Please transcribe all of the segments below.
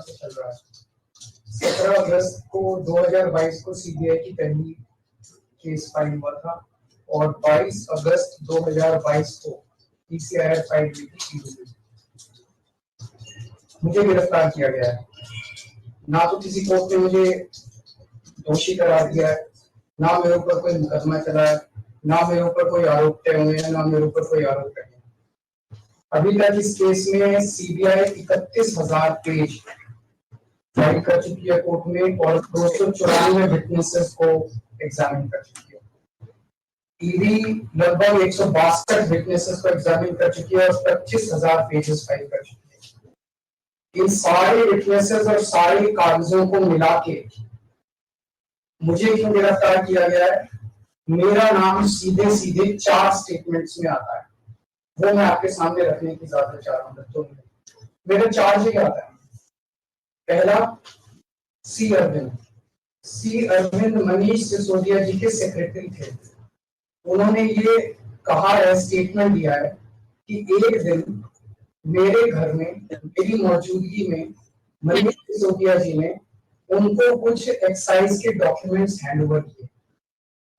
से चल रहा है। 17 अगस्त को 2022 को सीबीआई की पहली केस फाइल हुआ था और 22 अगस्त 2022 को पीसीआर फाइल हुई थी। मुझे गिरफ्तार किया गया है। ना तो किसी कोर्ट ने मुझे दोषी करार दिया है, ना मेरे ऊपर कोई मुकदमा चला है, ना मेरे ऊपर कोई आरोप तय हुए हैं, ना मेरे ऊपर कोई आरोप तय है। अभी तक इस केस में सीबीआई 31,000 पेज फाइल कर चुकी है कोर्ट में और 294 विटनेसेस को एग्जामिन कर चुकी है। ईडी लगभग 162 विटनेसेस को एग्जामिन कर चुकी है और 25,000 पेजेस फाइल कर चुकी है। इन सारे विटनेसेस और सारे कागजों को मिला के मुझे क्यों गिरफ्तार किया गया है? मेरा नाम सीधे सीधे 4 स्टेटमेंट्स में आता है, वो मैं आपके सामने रखने की इजाजत चाह रहा हूँ। तो मेरा चार्ज क्या आता है? पहला, सी अरविंद मनीष सिसोदिया जी के सेक्रेटरी थे। उन्होंने ये कहा है, स्टेटमेंट दिया है कि एक दिन मेरे घर में मेरी मौजूदगी में मनीष सिसोदिया जी ने उनको कुछ एक्साइज के डॉक्यूमेंट्स हैंड ओवर किए।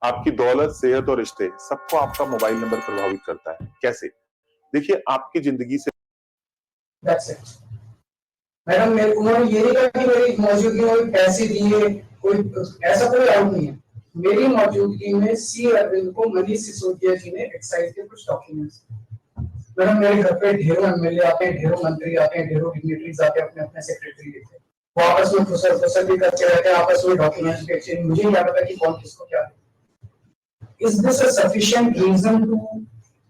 आपकी दौलत, सेहत और रिश्ते सबको आपका मोबाइल नंबर प्रभावित करता है। कैसे? देखिए, आपकी जिंदगी से मैडम, उन्होंने ये नहीं कहा कि मेरी मौजूदगी में पैसे दिए, कोई ऐसा कोई डाउट नहीं है। मेरी मौजूदगी में सी अरविंद को मनीष सिसोदिया जी ने एक्साइज के कुछ डॉक्यूमेंट्स। मैडम, मेरे घर पे ढेरों एमएलए आते हैं, ढेरों मंत्री आते हैं, ढेरों डिग्निटरीज आते हैं, अपने अपने सेक्रेटरी लेते हैं, वो आपस में फुसर भी करते रहते हैं, आपस में डॉक्यूमेंट्स के एक्सचेंज। मुझे नहीं पता कि कौन किसको क्या दे। Is this a sufficient reason to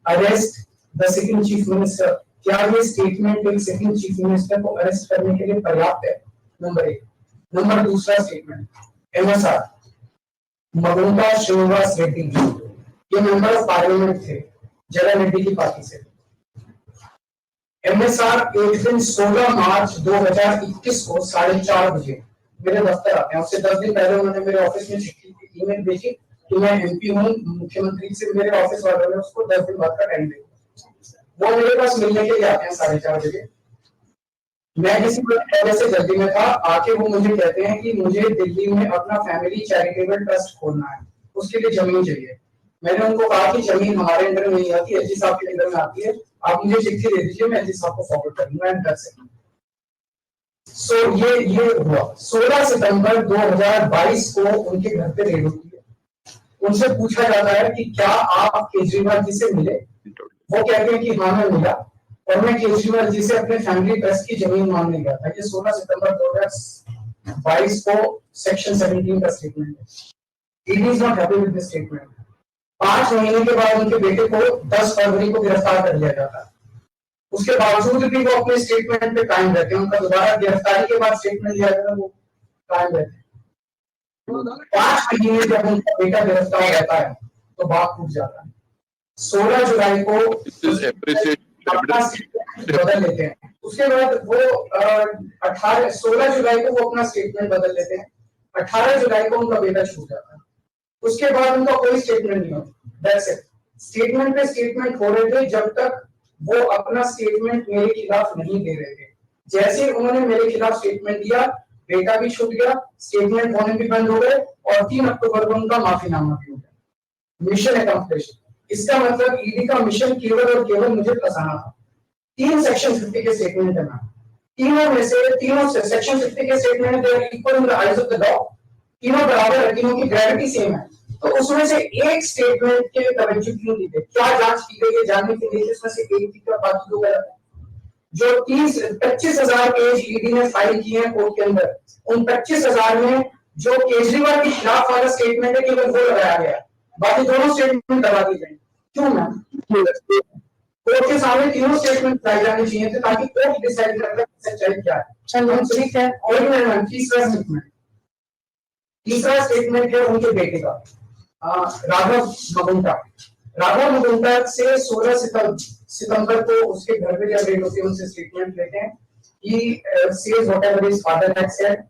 arrest the second chief minister? क्या ये स्टेटमेंट एक सेकंड चीफ मिनिस्टर को अरेस्ट करने के लिए पर्याप्त है? नंबर 1। नंबर दूसरा स्टेटमेंट, एमएसआर मगुंटा श्रीनिवास रेड्डी, ये मेंबर ऑफ पार्लियामेंट थे जगन रेड्डी की पार्टी से। एमएसआर एक दिन 16 मार्च 2021 को 4:30 बजे मेरे दफ्तर आते हैं। उससे 10 दिन पहले उन्होंने मेरे ऑफिस में चिट्ठी ईमेल भेजी कि मैं एमपी हूँ, मुख्यमंत्री से मेरे ऑफिस वालों ने उसको 10 दिन बाद का टाइम दिया। वो मेरे पास मिलने के लिए आते हैं 4:30 बजे। मैं किसी पहले से जल्दी में था, आके वो मुझे कहते हैं कि मुझे दिल्ली में अपना फैमिली चैरिटेबल ट्रस्ट खोलना है, उसके लिए जमीन चाहिए। मैंने उनको कहा कि जमीन हमारे अंडर में नहीं आती, एलजी साहब के अंडर में आती है, आप मुझे चिट्ठी दे दीजिए, मैं एलजी साहब को फॉरवर्ड कर दूंगा एंड दैट्स इट। सो ये हुआ 16 सितंबर 2022 को उनके घर पे रेड होती है। उनसे पूछा जाता है कि क्या आप केजरीवाल जी से मिले? वो कहते हैं कि हाँ मैं मिला और मैं केजरीवाल जी से अपने फैमिली ट्रस्ट की जमीन मांगने गया था। ये 16 सितंबर 2022 को सेक्शन 17 का स्टेटमेंट है। ED is not happy with this statement. 5 महीने के बाद उनके बेटे को 10 फरवरी को गिरफ्तार कर लिया जाता है। उसके बावजूद भी वो अपने स्टेटमेंट पे कायम रहते हैं। उनका दोबारा गिरफ्तारी के बाद स्टेटमेंट लिया गया, वो कायम रहते हैं। 5 महीने जब उनका बेटा गिरफ्तार रहता है तो बात टूट जाता है। 16 जुलाई को बदल लेते हैं। उसके बाद वो 16 जुलाई को वो अपना स्टेटमेंट बदल लेते हैं। 18 जुलाई को उनका बेटा छूट जाता है। उसके बाद उनका कोई स्टेटमेंट नहीं होता। That's it. स्टेटमेंट पे स्टेटमेंट हो रहे थे जब तक वो अपना स्टेटमेंट मेरे खिलाफ नहीं दे रहे थे। जैसे उन्होंने मेरे खिलाफ स्टेटमेंट दिया, बेटा भी छूट गया, स्टेटमेंट होने भी बंद हो गए और 3 अक्टूबर को उनका माफीनामा भी हो गया। Mission accomplished. इसका मतलब ईडी का मिशन केवल और केवल मुझे फंसाना था। 3 सेक्शन 50 के स्टेटमेंट है। तीनों में से तीनों सेक्शन 50 के statement they are equal in the eyes of the law. तीनों बराबर है, तीनों की ग्रेविटी सेम है। तो उसमें से एक स्टेटमेंट के तवज्जो क्यों दी गई? क्या जांच की गई है जानने के लिए उसमें से एक ठीक है, बाकी 2 गलत है। जो 25,000 पेज ईडी ने फाइल किए हैं कोर्ट के अंदर, उन 25,000 में जो केजरीवाल के खिलाफ वाला स्टेटमेंट है केवल वो लगाया गया, बाकी दोनों स्टेटमेंट दबा दी गई। क्यों मैम? कोर्ट के सामने तीनों स्टेटमेंट लाए जाने चाहिए थे ताकि कोर्ट डिसाइड कर सके सच्चाई क्या है। चलो ठीक है। और मैम तीसरा स्टेटमेंट है उनके बेटे का, राघव मगुंटा से 16 सितंबर को उसके घर पे जब रेड होती है उनसे स्टेटमेंट लेते हैं कि says whatever his father had said.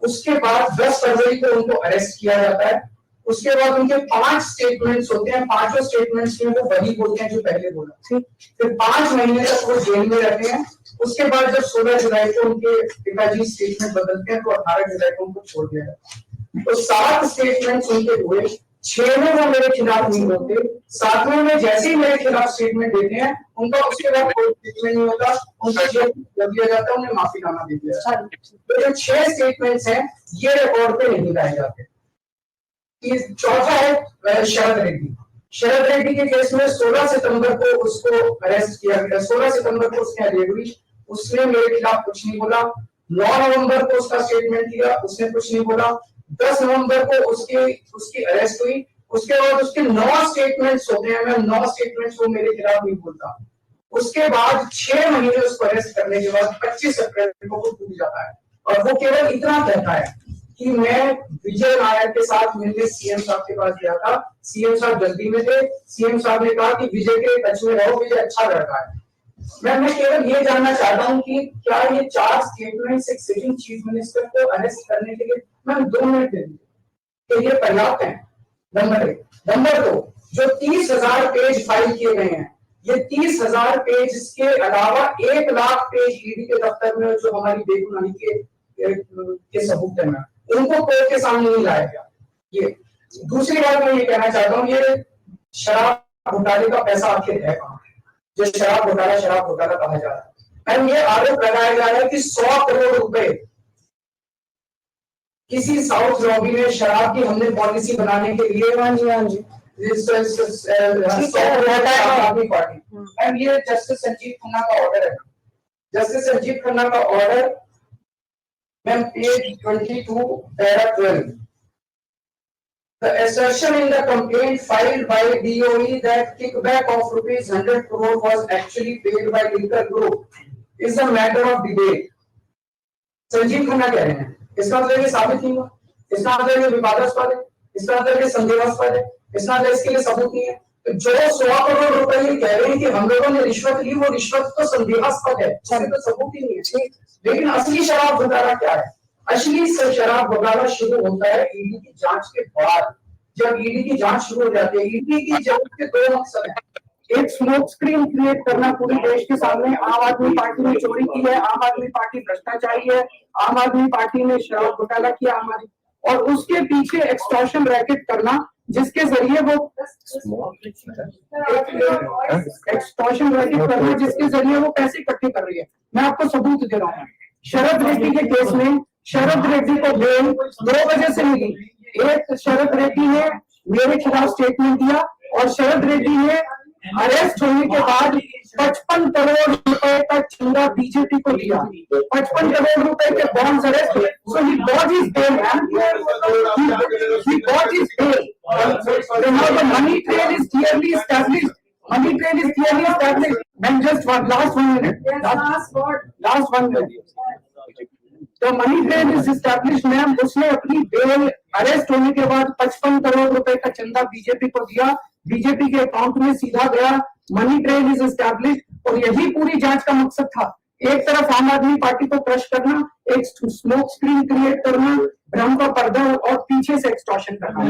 उसके बाद 10 फरवरी को उनको अरेस्ट किया जाता है। उसके बाद उनके 5 स्टेटमेंट्स होते हैं। 5 स्टेटमेंट्स में वो वही बोलते हैं जो पहले बोला। फिर 5 महीने तक वो जेल में रहते हैं उसके बाद जब 16 जुलाई को उनके पिताजी स्टेटमेंट बदलते हैं तो 18 जुलाई को उनको छोड़ दिया जाता। तो 7 स्टेटमेंट उनके हुए, 6 में वो मेरे खिलाफ नहीं होते, 7वें में जैसे ही मेरे खिलाफ स्टेटमेंट देते हैं उनका उसके बाद कोई स्टेटमेंट नहीं होता, उनको जेल कर दिया जाता है, उन्हें माफीनामा दे दिया जाता है। तो जो 6 स्टेटमेंट्स हैं ये रिकॉर्ड पे नहीं लाए जाते। चौथा है शरद रेड्डी। शरद रेड्डी के केस में 16 सितंबर को उसको अरेस्ट किया गया, 16 सितंबर को उसने अरेस्ट हुई, उसने मेरे खिलाफ कुछ नहीं बोला। 9 नवंबर को उसका स्टेटमेंट दिया, उसने कुछ नहीं बोला। 10 नवंबर को उसकी अरेस्ट हुई, उसके बाद उसके 9 स्टेटमेंट्स होते हैं, मैं 9 स्टेटमेंट्स वो मेरे खिलाफ नहीं बोलता। उसके बाद 6 महीने उसको अरेस्ट करने के बाद 25 अप्रैल को वो टूट जाता है और वो केवल इतना कहता है कि मैं विजय नायर के साथ मिलने सीएम साहब के पास गया था, सीएम साहब जल्दी में थे, सीएम साहब ने कहा कि विजय के टच में रहो, विजय अच्छा लड़का है। मैं केवल ये जानना चाहता हूँ कि क्या ये 4 स्टेटमेंट्स एक सिटिंग चीफ मिनिस्टर को अरेस्ट करने के लिए मैम 2 मिनट दे दीजिए कि ये पर्याप्त है? नंबर 1। नंबर 2, जो 30,000 पेज फाइल किए गए हैं, ये 30,000 पेज के अलावा 1 लाख पेज ईडी के दफ्तर में जो हमारी बेगुनाही के सबूत है, उनको कोर्ट के सामने नहीं लाया गया। ये दूसरी बात मैं ये कहना चाहता हूँ, ये शराब घोटाले का पैसा आखिर है कहाँ? जो शराब घोटाला कहा जा रहा है, ये आरोप लगाया जा रहा है कि 100 करोड़ रुपए किसी साउथ लॉबी में शराब की हमने पॉलिसी बनाने के लिए आदमी पार्टी, एंड ये जस्टिस संजीव खन्ना का ऑर्डर है। जस्टिस संजीव खन्ना का order ma'am page 22 para 12, the assertion in the complaint filed by DOE that kickback of rupees 100 crore was actually paid by liquor group is a matter of debate. Sanjeev Khanna कह रहे हैं, इसका मतलब ये साबित नहीं हुआ, इसका मतलब ये विवादास्पद है, इसका मतलब ये संदेहास्पद है, इसका मतलब इसके लिए सबूत नहीं है। तो जो 100 करोड़ रुपए ये कह रहे हैं कि हम लोगों ने रिश्वत ली, वो रिश्वत तो संदेहास्पद है, उसमें तो सबूत ही नहीं है। लेकिन असली शराब घोटाला क्या है? असली शराब घोटाला शुरू होता है ईडी की जांच के बाद। जब ईडी की जांच शुरू हो जाती है, ईडी की जांच के 2 मकसद हैं। एक स्मोक स्क्रीन क्रिएट करना पूरे देश के सामने, आम आदमी पार्टी ने चोरी की है, आम आदमी पार्टी भ्रष्टाचारी है, आम आदमी पार्टी ने शराब घोटाला किया, और उसके पीछे एक्सटॉर्शन रैकेट करना जिसके जरिए वो एक्सटॉर्शन रैकेट करना जिसके जरिए वो पैसे इकट्ठे कर रही है। मैं आपको सबूत दे रहा हूँ। शरद रेड्डी के केस में शरद रेड्डी को बेल 2 वजह से मिली। एक, शरद रेड्डी ने मेरे खिलाफ स्टेटमेंट दिया और शरद रेड्डी ने अरेस्ट होने के बाद 55 करोड़ रुपए का चंदा बीजेपी को दिया। 55 करोड़ रुपए के बॉन्ड्स अरेस्ट हुए। So he got his bail, he got his bail. Now the money trail is clearly established. Money trail is clearly established. And just last 1 minute. Last 1 minute. तो money trail is established ma'am. उसने अपनी bell arrest होने के बाद 55 करोड़ रुपए का चंदा BJP को दिया, बीजेपी के अकाउंट में सीधा गया। मनी ट्रेल इज एस्टैब्लिश्ड और यही पूरी जांच का मकसद था। एक तरफ आम आदमी पार्टी को क्रश करना, एक स्मोक स्क्रीन क्रिएट करना, भ्रम का पर्दा और पीछे से एक्सटॉर्शन करना।